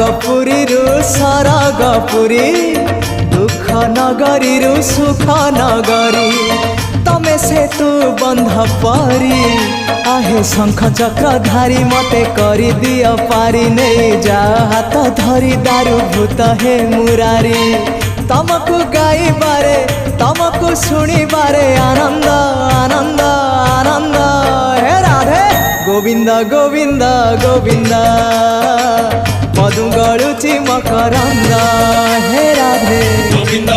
कपूरी सरगपुरी दुख नगरी सुख नगरी तमे से तू बंध परी आहे शंख चक्र धारी मते करी दिया पारी नहीं जा हाथ धरी दारू भूत हे मुरारी तमको गाइबारे तमको शुणिबारे आनंद आनंद आनंद हे राधे गोविंद गोविंद गोविंद मधु गलुची मकरंद हे राधे गोविंद